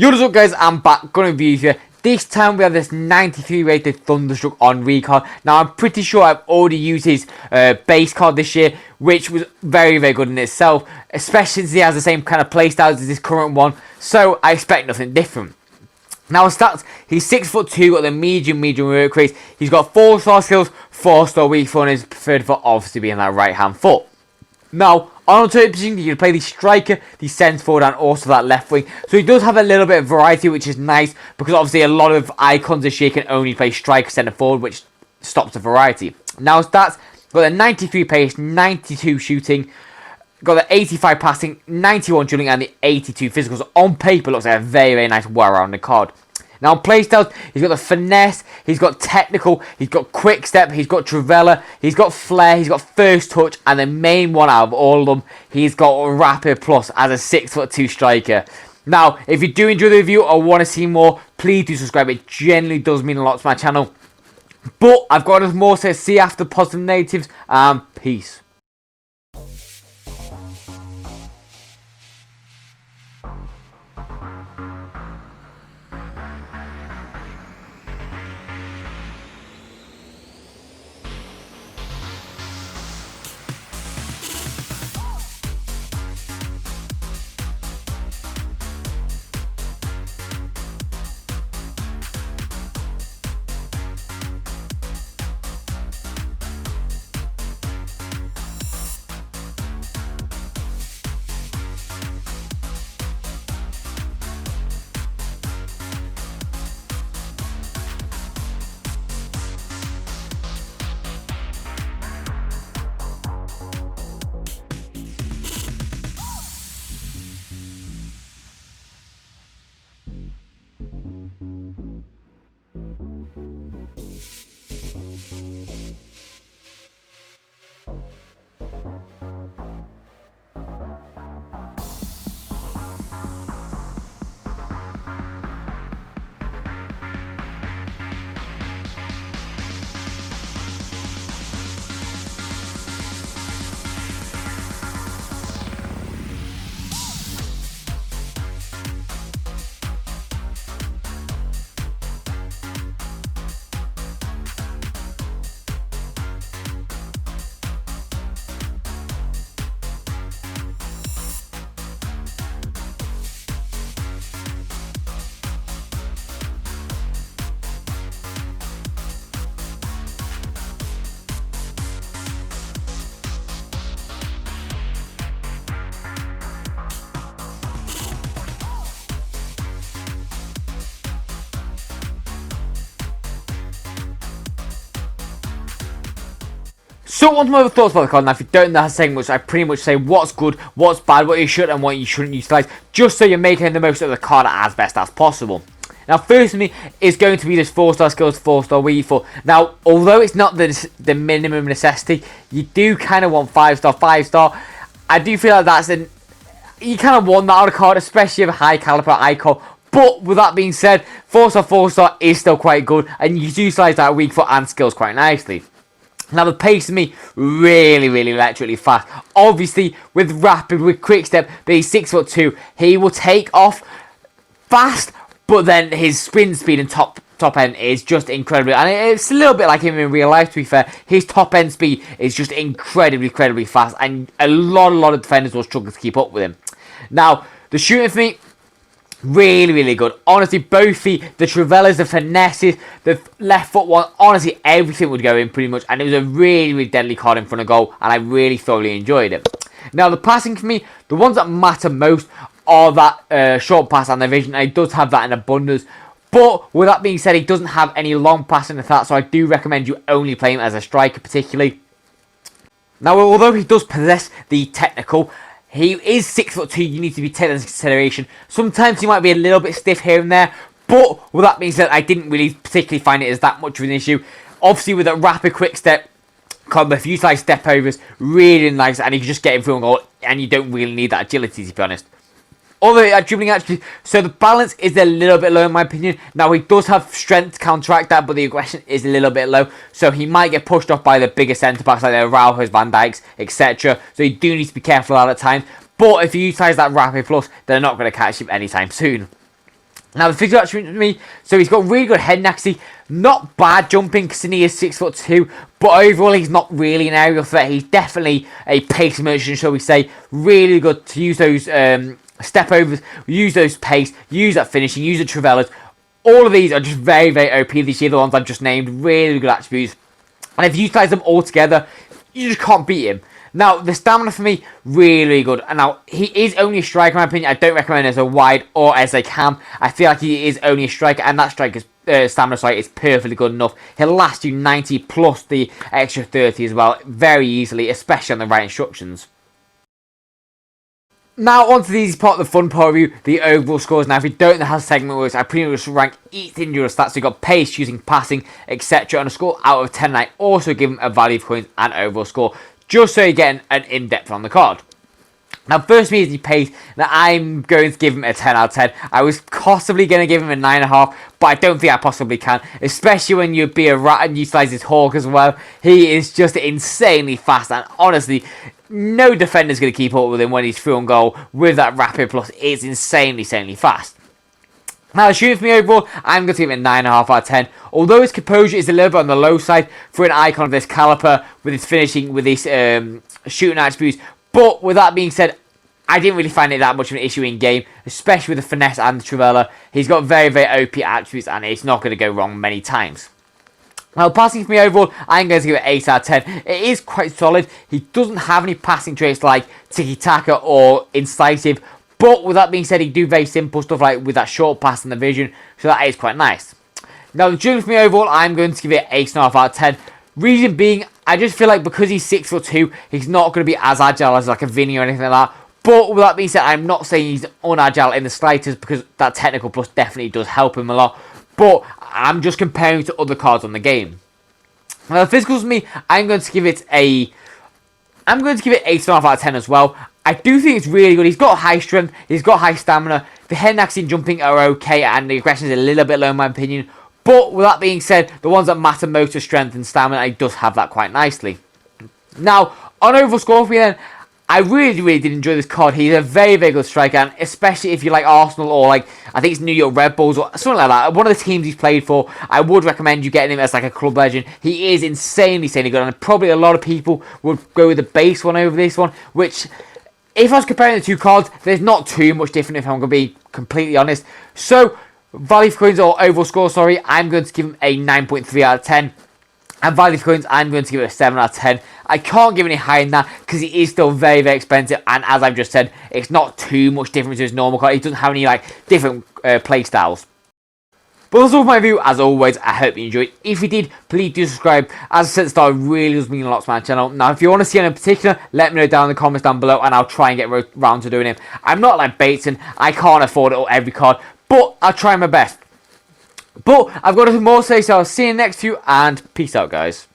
Yo, what's up guys, I'm back, gonna review here. This time we have this 93 rated Thunderstruck on recard. Now I'm pretty sure I've already used his base card this year, which was very good in itself, especially since he has the same kind of playstyle as his current one, so I expect nothing different. Now his stats, he's 6'2", got the medium work rate, he's got 4-star skills, 4-star weak foot, and his preferred foot obviously being that right hand foot. Now, on alternate position, you can play the striker, the centre forward, and also that left wing. So he does have a little bit of variety, which is nice, because obviously a lot of icons this year can only play striker, centre forward, which stops the variety. Now stats, got the 93 pace, 92 shooting, got the 85 passing, 91 dribbling, and the 82 physical. So on paper, looks like a very nice well-rounded card. Now, playstyles, he's got the finesse, he's got technical, he's got quick step, he's got trivela, he's got flair, he's got first touch, and the main one out of all of them, he's got rapid plus as a 6'2" striker. Now, if you do enjoy the review or want to see more, please do subscribe. It genuinely does mean a lot to my channel. But I've got more to see after positive negatives, and peace. So on to my other thoughts about the card. Now if you don't know that segment, I pretty much say what's good, what's bad, what you should and what you shouldn't utilise, just so you're making the most of the card as best as possible. Now first for me is going to be this 4-star skills, 4-star weak foot. Now although it's not the minimum necessity, you do kind of want 5-star, 5-star. I do feel like that's you kind of want that out of the card, especially with a high caliber icon. But with that being said, 4-star, 4-star is still quite good, and you utilise that weak foot and skills quite nicely. Now the pace to me, really electrically fast. Obviously, with rapid, with quick step, but he's 6'2", he will take off fast, but then his sprint speed and top end is just incredible. And it's a little bit like him in real life, to be fair. His top end speed is just incredibly fast, and a lot of defenders will struggle to keep up with him. Now, the shooting for me, really good. Honestly, both feet, the trivelas, the finesses, the left foot one, honestly everything would go in pretty much, and it was a really deadly card in front of goal, and I really thoroughly enjoyed it. Now the passing for me, the ones that matter most are that short pass and the vision, and he does have that in abundance. But with that being said, he doesn't have any long passing in that, so I do recommend you only play him as a striker particularly. Now although he does possess the technical, he is 6'2", you need to be taken into consideration. Sometimes he might be a little bit stiff here and there, but with that being said, I didn't really particularly find it as that much of an issue. Obviously, with a rapid quick step combo, if you utilize step overs, really nice, and you can just get him through a goal, and you don't really need that agility, to be honest. Although dribbling actually, so the balance is a little bit low in my opinion. Now he does have strength to counteract that, but the aggression is a little bit low. So he might get pushed off by the bigger centre backs like the Araujo's, Van Dijk's, etc. So you do need to be careful at that time. But if you utilise that rapid plus, they're not going to catch him anytime soon. Now the physical attributes for me, so he's got really good head and accuracy, not bad jumping considering he is 6'2", but overall he's not really an aerial threat. He's definitely a pace merchant, shall we say. Really good to use those step overs, use those pace, use that finishing, use the travellas. All of these are just very, very OP this year, the ones I've just named. Really good attributes. And if you utilize them all together, you just can't beat him. Now, the stamina for me, really, really good. And now, he is only a striker, in my opinion. I don't recommend as a wide or as a cam. I feel like he is only a striker, and that striker's stamina is perfectly good enough. He'll last you 90 plus the extra 30 as well, very easily, especially on the right instructions. Now, on to the easy part of the fun part review, the overall scores. Now, if you don't know how the segment works, I pretty much rank each individual stats. So you've got pace, shooting, passing, etc. on a score out of 10. And I also give them a value of coins and overall score, just so you're getting an in-depth on the card. Now, first me is the pace. Now, I'm going to give him a 10 out of 10. I was possibly going to give him a 9.5, but I don't think I possibly can. Especially when you be a rat and utilize his hawk as well. He is just insanely fast, and honestly, no defender's going to keep up with him when he's through on goal with that rapid plus. It's insanely fast. Now, shooting for me overall, I'm going to give it a 9.5 out of 10. Although his composure is a little bit on the low side for an icon of this caliber, with his finishing, with his shooting attributes. But with that being said, I didn't really find it that much of an issue in game, especially with the finesse and the trivela. He's got very, very OP attributes, and it's not going to go wrong many times. Now, passing for me overall, I'm going to give it 8 out of 10. It is quite solid. He doesn't have any passing traits like tiki-taka or incisive. But with that being said, he do very simple stuff like with that short pass and the vision. So that is quite nice. Now, the dribbling for me overall, I'm going to give it 8.5 out of 10. Reason being, I just feel like because he's 6'2", he's not going to be as agile as like a Vinny or anything like that. But with that being said, I'm not saying he's unagile in the slightest, because that technical plus definitely does help him a lot. But I'm just comparing to other cards on the game. Now, the physicals for me, I'm going to give it 8.5 out of 10 as well. I do think it's really good. He's got high strength, he's got high stamina. The head and accuracy and jumping are okay, and the aggression is a little bit low in my opinion. But with that being said, the ones that matter most are strength and stamina. He does have that quite nicely. Now, on overall score for me then, I really did enjoy this card. He's a very, very good striker, and especially if you like Arsenal or like, I think it's New York Red Bulls or something like that, one of the teams he's played for, I would recommend you getting him as like a club legend. He is insanely good, and probably a lot of people would go with the base one over this one, which, if I was comparing the two cards, there's not too much different if I'm going to be completely honest. So, value for coins or overall score, sorry, I'm going to give him a 9.3 out of 10. And value for coins, I'm going to give it a 7 out of 10. I can't give any higher than that because he is still very, very expensive. And as I've just said, it's not too much different to his normal card. He doesn't have any like different play styles. But that's all for my review. As always, I hope you enjoyed. If you did, please do subscribe. As I said at the start, it really does mean a lot to my channel. Now, if you want to see anything in particular, let me know down in the comments down below, and I'll try and get around to doing it. I'm not like Bateson. I can't afford it on every card, but I'll try my best. But I've got nothing more to say, so I'll see you next to you, and peace out, guys.